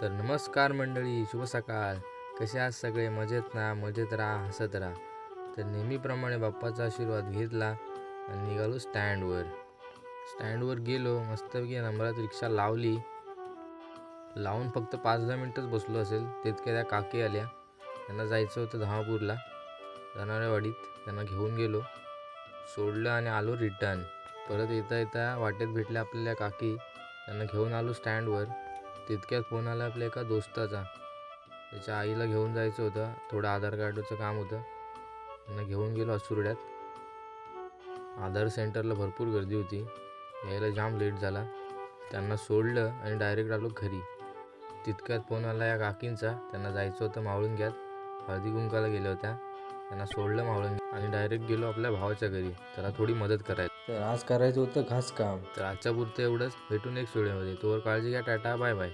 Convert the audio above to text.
तर नमस्कार मंडळी, शुभ सकाळ. कसे आहात सगळे? मजेत ना? मजेत राहा, हसत राहा. तर नेहमीप्रमाणे बाप्पाचा आशीर्वाद घेतला आणि निघालो स्टँडवर गेलो. मस्तपैकी नंबरात रिक्षा लावली. लावून फक्त 5-10 मिनटंच बसलो असेल, तितक्या त्या काकी आल्या. त्यांना जायचं होतं धामापूरला, जनावरेवाडीत. त्यांना घेऊन गेलो, सोडलं आणि आलो रिटर्न. परत येता येता वाटेत भेटल्या आपल्याला काकी. त्यांना घेऊन आलो स्टँडवर. तितक्यात फोन आला आपल्या एका दोस्ताचा. त्याच्या आईला घेऊन जायचं होतं, थोडं आधार कार्डचं काम होतं. त्यांना घेऊन गेलो असुर्ड्यात. आधार सेंटरला भरपूर गर्दी होती, यायला जाम लेट झाला. त्यांना सोडलं आणि डायरेक्ट आलो घरी. तितक्यात फोन आला या काकींचा. त्यांना जायचं होतं मावळुंग्यात, हळदी कुंकाला गेल्या होत्या. त्यांना सोडलं मावळुंग्यात आणि डायरेक्ट गेलो आपल्या भावाच्या घरी, त्याला थोडी मदत करायला. तर आज करायचं होतं खास काम. तर आजच्या पुरतं एवढंच. भेटून एक व्हिडिओमध्ये. तोवर काळजी घ्या. Tata, bye bye.